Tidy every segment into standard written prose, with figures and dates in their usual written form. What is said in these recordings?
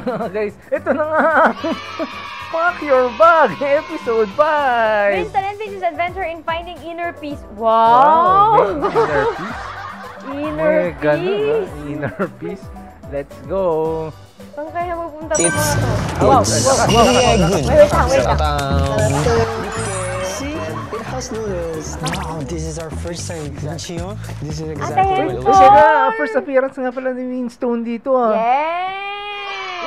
Guys, ito na nga. Pack your bag, episode 5. Winston and Fish's adventure in finding inner peace. Wow! Inner peace? Inner peace? Inner peace. Let's go. Saan kaya mapunta pa mga to? Wow! Wait lang. See? It has noodles. Wow, this is our first time. Chio? This is Ate exactly what it Kasi was. nga, first appearance nga pala ni Winston dito Yes!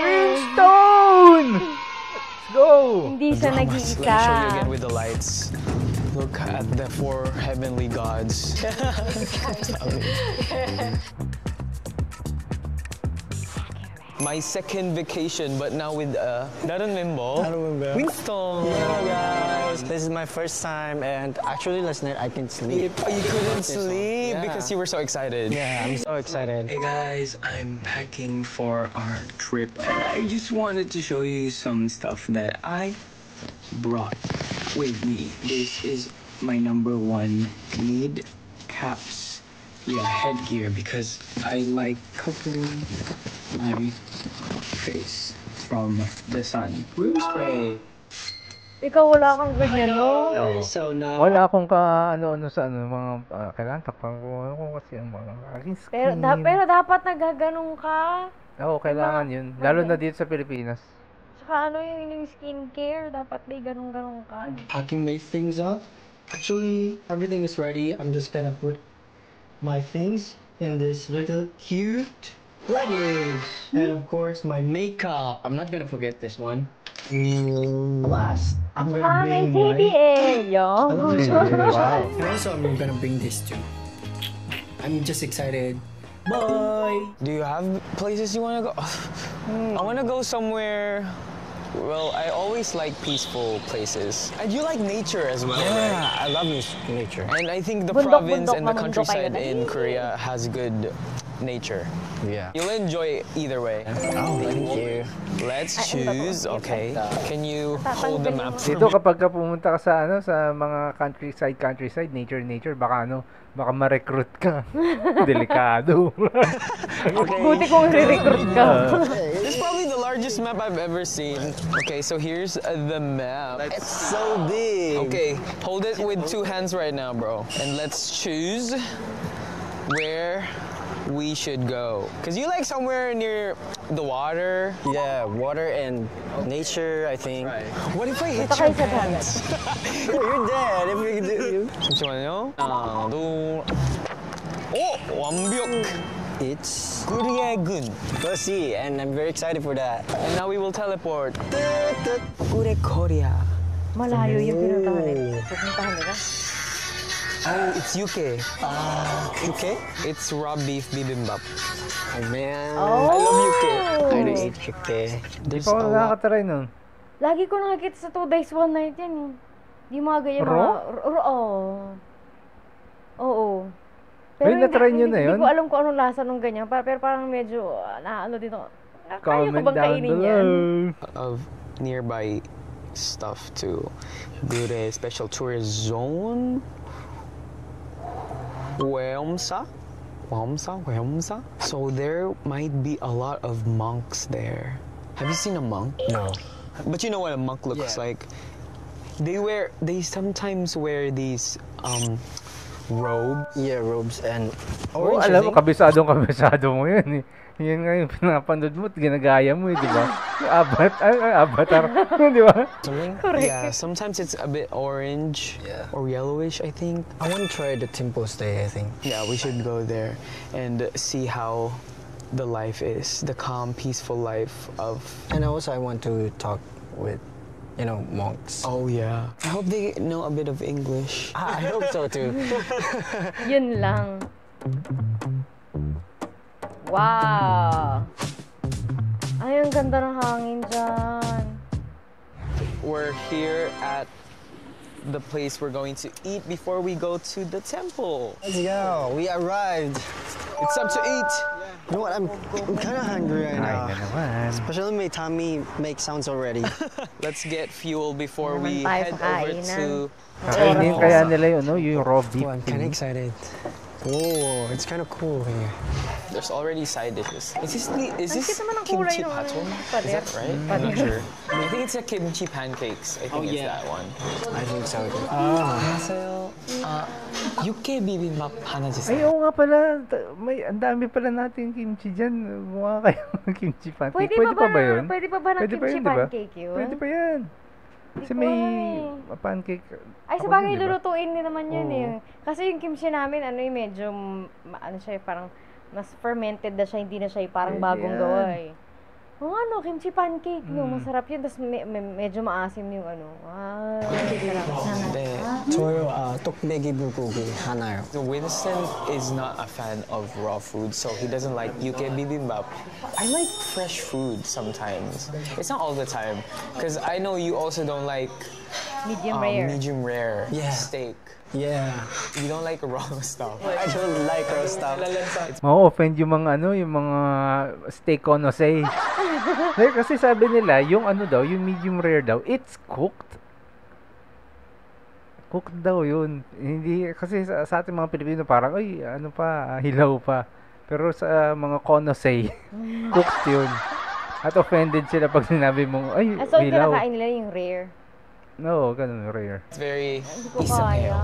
Winston! Let's go! Hindi siya Let me show you again nag-iisa. with the lights. Look at the 4 heavenly gods. My second vacation, but now with daron member. Winston. Hello guys, this is my first time and actually last night I couldn't sleep. Oh, you couldn't sleep because you were so excited. Yeah, I'm so excited. Hey guys, I'm packing for our trip and I just wanted to show you some stuff that I brought with me. This is my number 1 need, caps. Yeah, headgear because I like covering my face from the sun. Room spray. Ikaw wala kang ganyan, no? So now Wala akong ano sa mga kailangan takpan ko kasi ang mga aking skin. Pero dapat nagaganong ka. Oo, kailangan yun. Lalo na dito sa Pilipinas. Tsaka ano yung skincare, dapat may ganong-ganong ka. Packing my things up. Actually, everything is ready. I'm just gonna put my things in this little cute luggage. And of course, my makeup. I'm not gonna forget this one. Last, I'm gonna May bring my... CDL, yo. Wow. And also, I'm gonna bring this too. I'm just excited. Bye! Do you have places you want to go? I want to go somewhere. Well, I always like peaceful places. And you like nature as well, right? Yeah, I love nature. And I think the Bundok, province bundok, and the mamundo countryside kayo in na. Korea has good nature. Yeah. You'll enjoy either way. Oh, thank you. Let's choose. Okay. Can you hold the map for Dito me? kapag pumunta ka sa sa mga countryside, nature, baka ma-recruit ka. Delikado. Buti kung re-recruit ka. This is probably the largest map I've ever seen. Okay, so here's the map. It's so big. Okay, hold it with 2 hands right now, bro. And let's choose where we should go. Because you like somewhere near the water. Yeah, water and nature, I think. Right. What if I hit Punta your kayo sa dagat. pants? You're dead if you do. 잠시만요. 하나, 둘. 오! 완벽! It's 구리에군. go see, and I'm very excited for that. And now we will teleport. 구리 Korea. Malayo yung pinuntahan nila. Pupuntahan nila. Oh, it's Yuke. Okay? It's raw beef bibimbap. Oh man. Oh! I love Yuke. I don't eat okay. Di There's pa ako a lot. nakakatry nun. Lagi ko nakikita sa 2 days, 1 night yan eh. Yung mga ganyan Raw? Oo. Ay, na-try nyo na yun? Hindi ko alam kung anong lasa nung ganyan. Pero parang medyo, naano dito. Kaya ko Comment bang down kainin below. yan? Of nearby stuff to Gure Special Tourist Zone. Wemsa? So there might be a lot of monks there. Have you seen a monk? No. But you know what a monk looks Yeah. like. They sometimes wear these robes. Yeah, robes and Oo, orange. I alam mo, think. kabisado mo yun eh. Yan nga yung pinapanood mo at ginagaya mo eh, di ba? Yung avatar, di ba? Something. Yeah, sometimes it's a bit orange Yeah. or yellowish, I think. I want to try the temple stay, I think. Yeah, we should go there and see how the life is, the calm, peaceful life of. And also I want to talk with, monks. Oh yeah. I hope they know a bit of English. I hope so too. Yun lang. Wow! Ay, ang ganda ng hangin dyan. We're here at the place we're going to eat before we go to the temple. Let's go. We arrived. It's time to eat. You know what? I'm kind of hungry right Ay, now. na naman. Especially my tummy makes sounds already. Let's get fuel before we Naman tayo head sa over kainan. to. Kainin kaya nila yun, no? Yung raw beef. Oh, I'm kind of excited. Oh, it's kind of cool here. There's already side dishes. Is this cute naman ang kulay kimchi nung ano, paton? Is pader. that right? I'm not sure. I think it's a kimchi pancakes. I think it's yeah. that one. I think so. 안녕하세요. 육개 bibimbap 하나 주세요. Ay, oo nga pala. Ang dami pala natin kimchi dyan. Mukha kayong kimchi pancake. Pwede pa ba yun? Pwede pa ba ng Pwede pa kimchi yun, di ba? pancake yun? Pwede pa yan. Kasi ko may alam pancake. Ay, ako sa bagay, din, di ba? lulutuin din naman yun Oo. eh. Kasi yung kimchi namin, ano yung medyo, ano siya, parang mas fermented na siya, hindi na siya parang Pwede bagong yan. gawa eh. Oo, ano, kimchi pancake, no? Masarap yun, tapos medyo maasim yung ano. Sarap. 네. 저요, 떡배기 불고기 하나요. So Winston is not a fan of raw food, so he doesn't like yuke bibimbap. I like fresh food sometimes. It's not all the time, because I know you also don't like Medium rare. Yeah. steak. Yeah. You don't like raw stuff. I don't like raw stuff. Ma-offend yung mga yung mga steak konosei. Kasi sabi nila, yung ano daw, yung medium rare daw, it's cooked. Cooked daw yun. Hindi, kasi sa ating mga Pilipino parang, ay, ano pa, hilaw pa. Pero sa mga konosei, cooked yun. At offended sila pag sinabi mong, ay, So, yung hilaw. kinakain nila yung rare. No, ganun, rare. It's very Hindi ko kaya.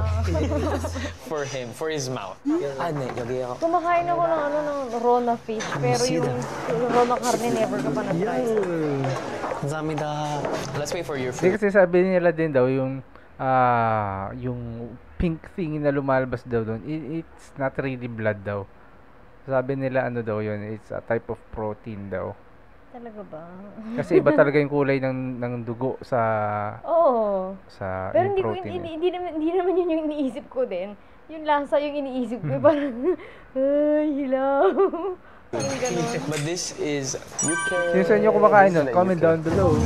for him, for his mouth. Ah, 네, 여기요. Kumakain ako ng ano, ng raw na fish, pero yung raw na karne, never ka pa na-try. 감사합니다. Let's wait for your Hindi food. kasi sabi nila din daw, yung pink thing na lumalabas daw doon, it's not really blood daw. Sabi nila ano daw yun, it's a type of protein daw. Talaga ba? Kasi iba talaga yung kulay ng dugo sa Oo. yung Pero hindi ko protein. hindi naman yun yung iniisip ko din. Yung lasa yung iniisip ko, parang ay, hilaw. Parang gano'n. But this is yuke. Sino sa inyo kumakain nun? Comment down below.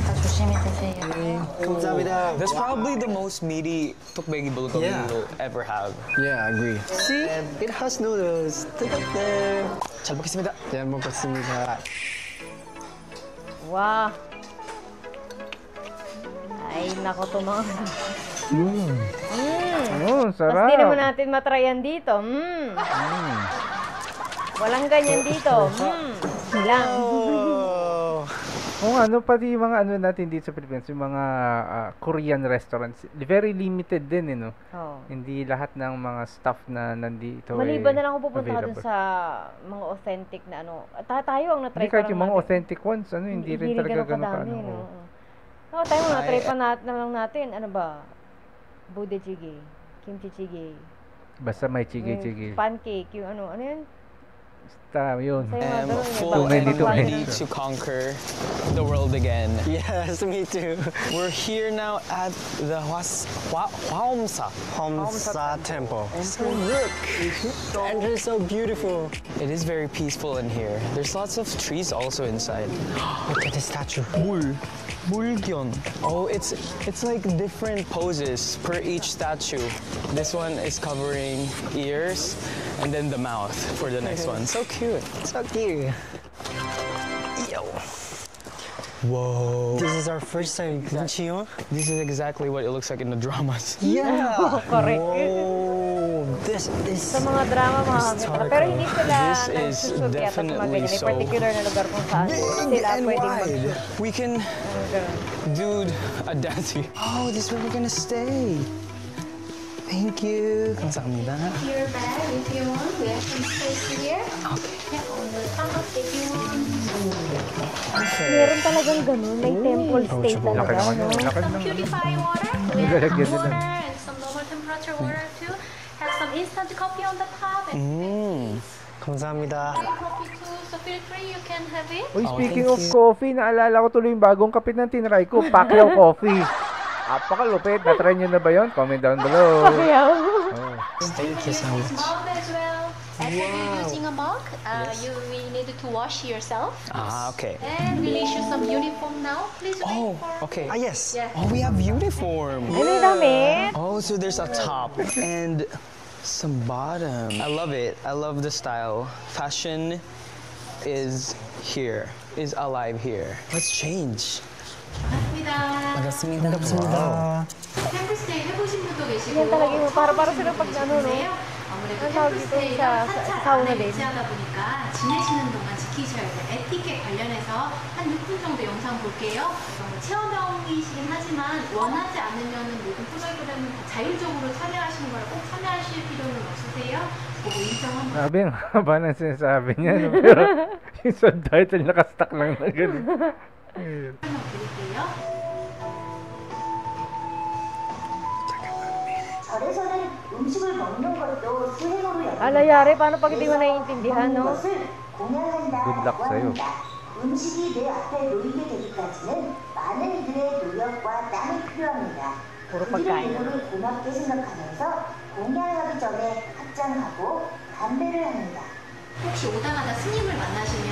감사합니다. That's probably the most meaty tukbegi bulgogi Yeah. you'll ever have. Yeah, I agree. See? It has noodles. there. 잘 먹겠습니다. 잘 먹었습니다. Wow. Ay, nako to mga. Oh, Tapos sarap. di naman natin matryan dito. Walang ganyan dito. Lang. Kung ano, pati yung mga ano natin dito sa Pilipinas, yung mga Korean restaurants, very limited din, no? Oh. Hindi lahat ng mga stuff na nandito Maliban na lang ako pupunta ka dun available. sa mga authentic na ano. Tayo ang na-try Hindi kahit pa yung lang mga natin. authentic ones, ano, hindi rin talaga ganun kadami, kaano. no? Oo, tayo mga na-try pa na lang natin. Ano ba? Bude jjigae, kimchi jjigae, Basta may chigi-chigi. pancake, yung ano yun? Basta yun. Sa'yo mga I'm ganun, may full Too many, and too many. ready to conquer the world again. Yes, me too. We're here now at the Hwaumsa. Homsa Temple. So look, the entrance is so beautiful. It is very peaceful in here. There's lots of trees also inside. Look at the statue. Mulgyeon. Oh, it's like different poses per each statue. This one is covering ears and then the mouth for the next one. So cute. So cute. Yo. Whoa. This is our first time, Chiyo. This is exactly what it looks like in the dramas. Yeah. Correct. Whoa. This is. Sa mga drama, mga kamera. Pero hindi sila This is nagsushoot yata sa mga definitely ganyan. May so particular na lugar kung saan sila and pwedeng wide. mag-shoot. We can do a dance here. Oh, this is where we're gonna stay. Thank you. 감사합니다. Your bag if you want. We have some space here. Okay. Yeah, on the top if you want. Meron talagang ganun. May temple stay Laki talaga. naman No? yun. Laki Some ng purified water. We Nilalagyan have nila. water and some lower temperature water too. Have some instant coffee on the top and 감사합니다. coffee too. So feel free, you can have it. Uy, Oh, speaking thank of you. coffee, naalala ko tuloy yung bagong kape na tinry ko, Pacquiao Coffee. Apakalupit. Na-try nyo na ba yun? Comment down below. Kaya, Thank you so much. Mug as well. After you're using a mug, you will need to wash yourself. Ah, okay. And we'll issue some uniform now. Please wait Oh, for. okay. Ah, yes. Yeah. Oh, we have uniform. ay, may damit. Oh, so there's a top and some bottom. I love it. I love the style. Fashion is here, is alive here. Let's change. 반갑습니다. 캠퍼스에 해보신 분도 계시고. Yan talaga yung para sila pag ano, no? 아무래도 Ang tawag dito 템플스테이가 sa 사찰 sauna 안에 din. 위치하다 보니까 지내시는 동안 지키셔야 될 에티켓 관련해서 한 6분 정도 영상 볼게요. 체험형이시긴 하지만 원하지 않으면 모든 프로그램은 다 자율적으로 참여하시는 거라 꼭 참여하실 필요는 없으세요. 보고 인정 한번 Sabi, ang haba ng sinasabi niya. No? Pero yung subtitle nakastuck lang na gano'n. 설명드릴게요. 절에서는 음식을 먹는 것도 수행으로 여깁니다. Alayari, paano pag hindi mo naiintindihan, no? 것을 공양한다라고 Good luck sa'yo. 합니다. 음식이 내 앞에 놓이게 되기까지는 많은 이들의 노력과 땀이 필요합니다. Puro 그들의 pagkain. 노고를 고맙게 생각하면서 공양하기 전에 합장하고 담배를 합니다. 혹시 오다가다 스님을 만나시면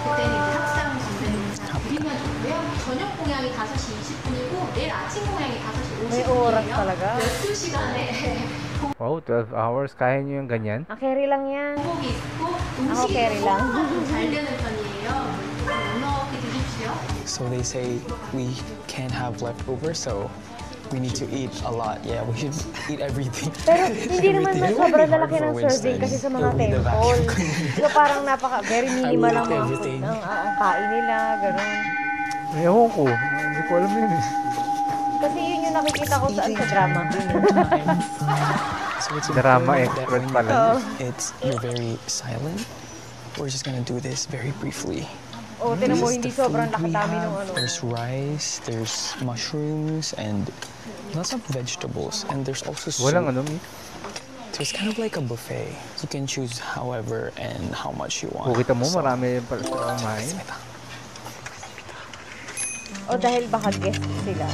그때는 이제 합상 건배를 드리면 좋고요. 저녁 공양이 5시 20분이고 내일 아침 공양이 5시 May oras 50분이에요. talaga. 12시간에 Wow, 12 hours. Kaya niyo yung ganyan? Ah, carry lang yan. 공복이 있고 Ako, 음식이 carry lang. 잘 되는 편이에요. 넉넉히 드십시오. So they say we can't have leftovers, so we need to eat a lot. Yeah, we should eat everything. Pero hindi naman Everything. sobrang It'll be lalaki hard ng for Winston. serving kasi sa mga It'll be the temple. vacuum cleaner. So parang very minimal I ang will mga eat food everything. ang kain nila, gano'n. Ewan ko. Hindi ko alam yun eh. Kasi yun yung nakikita ko sa drama. So it's Drama important that expert when pala. you're very silent. We're just gonna do this very briefly. O, tinan mo, This is hindi the sobrang food we nakadami have. nung ano. There's rice, there's mushrooms, and lots of vegetables. And there's also soup. Walang ano, Mi. So it's kind of like a buffet. You can choose however and how much you want. Kung kita mo, So, marami pala sa kumain. O, dahil baka guest sila.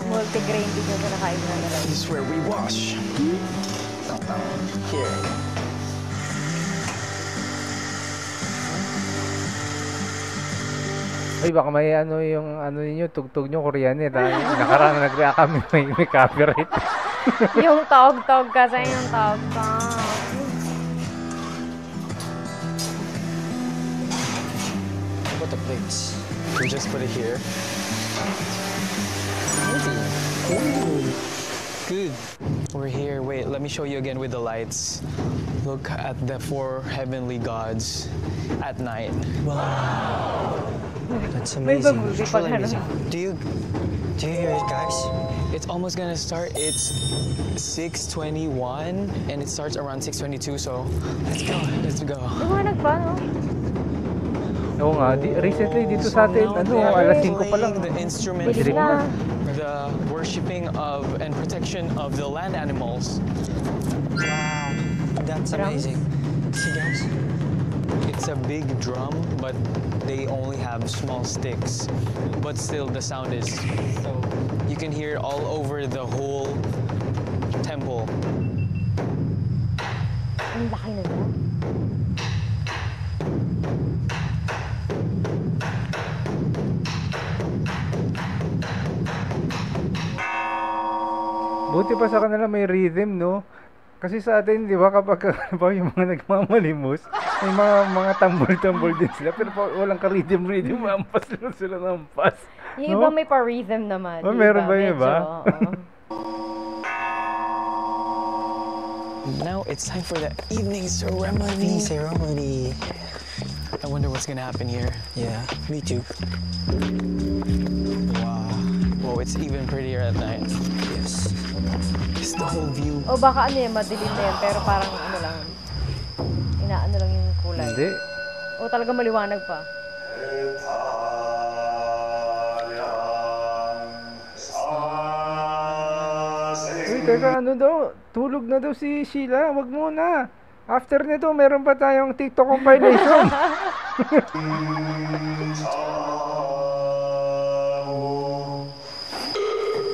Multi-grain din yung kinakain na nila. This is where we wash. Here. Ay, baka may ano yung ano ninyo, tugtog nyo, Korean eh. Nakaraan nag-react kami, may copyright. Yung tawag-tawag kasi yung tawag-tawag. How about the plates? We just put it here. Ooh, good. We're here. Wait, let me show you again with the lights. Look at the 4 heavenly gods at night. That's May amazing. bagul, Truly pag ano. amazing. Do you hear it, guys? It's almost gonna start. It's 6:21 and it starts around 6:22. So let's go. Let's go. Lumanag pa, no? Oo nga, recently dito sa atin, Now ano, they are alas 5 pa lang. playing the instrument Dilim for na. the worshiping of and protection of the land animals. Wow, that's amazing. See, guys? It's a big drum, but they only have small sticks. But still, the sound is so you can hear it all over the whole temple. Ang laki na na. Buti pa sa kanila may rhythm, no? Kasi sa atin, di ba, kapag ba, yung mga nagmamalimos, may mga tambol-tambol din sila, pero walang ka-rhythm-rhythm, ampas lang sila ng ampas. Yung No? iba may pa-rhythm naman. Oh, yung meron ba yung medyo, iba? oo. Now it's time for the evening ceremony. Ceremony. I wonder what's gonna happen here. Yeah, me too. Wow. Whoa, it's even prettier at night. Yes. It's the whole view. O baka ano yan, madilim na yan, pero parang ano lang, inaano lang yung kulay. Hindi. O talaga maliwanag pa. Uy, teka, ano daw? Tulog na daw si Sheila. Wag muna. After nito, meron pa tayong TikTok compilation.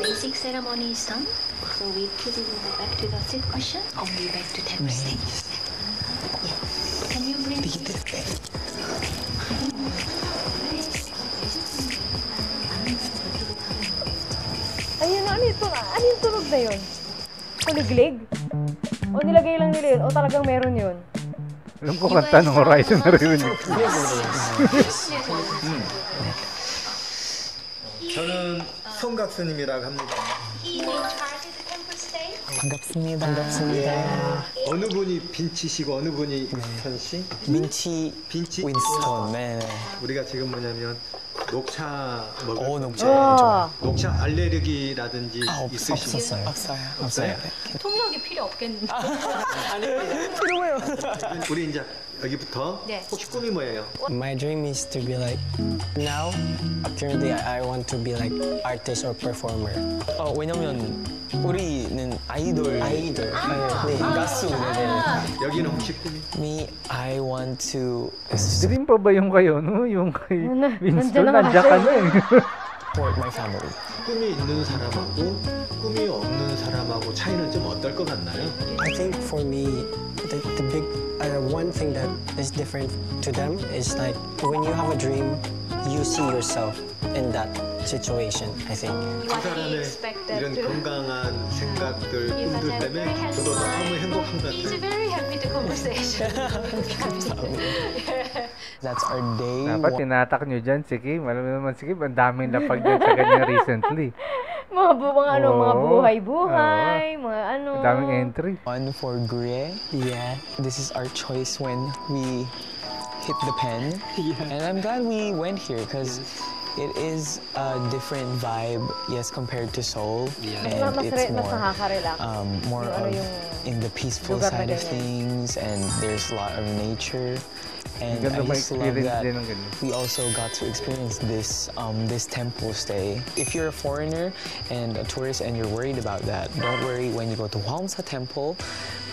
Basic ceremony is done. So we could go back to the fifth question. Only back to temple stage. Yeah. Can you bring Ayun, ano ito? Ano yung tunog na yun? Kuliglig? O nilagay lang nila yun? O talagang meron yun? Alam ko kanta ng Horizon na rin. 저는 송각순님이라고 합니다. He in charge of the temple stay. 반갑습니다. 반갑습니다. 어느 분이 빈치시고 어느 분이 윈스턴 씨? 민치 빈치? 윈스턴. 네. 우리가 지금 뭐냐면 녹차 먹을 오, 녹차. 와. 녹차 알레르기라든지 있으시고 없어요. 통역이 필요 없겠는데. 필요해요. 우리 이제 여기부터 네. 혹시 꿈이 뭐예요? My dream is to be like now. Currently, I want to be like artist or performer. 왜냐면 우리는 아이돌. 네, 가수. 네. 여기는 혹시 꿈이? me, I want to Dream pa ba yung kayo, no? Yung kay nandiyan Winston, na nga nandiyan ka siya. na eh. support my family. 꿈이 있는 사람하고 꿈이 없는 사람하고 차이는 좀 어떨 것 같나요? I think for me, the big one thing that is different to them is like when you have a dream, you see yourself in that situation. I think. 그 What he 사람의 expected 이런 to. 건강한 생각들, He 꿈들 such a 때문에 very 저도 너무 handsome 행복한 것 man. He's 같아요. very happy to conversation. That's our day. Dapat tinatak nyo dyan si Kim. Alam mo naman si Kim, ang daming lapag dyan sa kanya recently. Mga mga Oo. buhay-buhay, mga ano. Ang daming entry. One for Gure. Yeah. This is our choice when we hit the pen. And I'm glad we went here because it is a different vibe, yes, compared to Seoul. And it's mas more, nakaka-relax. more Yung ano of yung in the peaceful lugar na side of ganyan. things, and there's a lot of nature. And Ganda I just love ma-experience that din ng ganyan. we also got to experience this this temple stay. If you're a foreigner and a tourist and you're worried about that, don't worry when you go to Hwangsa Temple,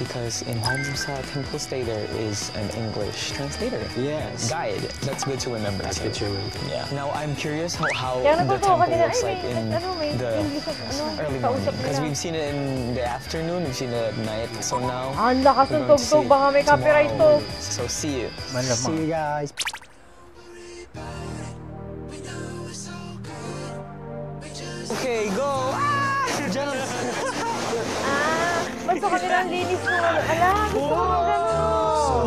because in Hwangsa Temple stay there is an English translator. Yes. Guide. That's good to remember. That's too. good to remember. Yeah. Now I'm curious how Kaya the natutuwa ka temple nila, looks ay, like in may the English of early kausap morning, because nila. we've seen it in the afternoon, we've seen it at night. So now Ang lakas ng we're going to tugtog, see baka may copyright to. tomorrow. So see you. See Malamang. you guys. Okay, go. Basta kanila ang linis ng ano. Ala, gusto ko ng gano'n.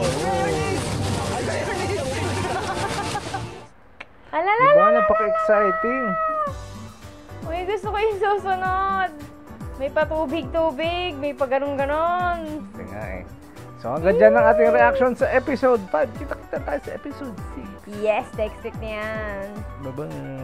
Alala, Diba? Napaka-exciting. uy, gusto ko yung susunod. May patubig-tubig, may paganon-ganon. Kasi nga eh. So hanggang dyan ang ating reaction sa episode 5. Kita-kita tayo sa episode 6. Yes, text-tick na yan. Bye-bye.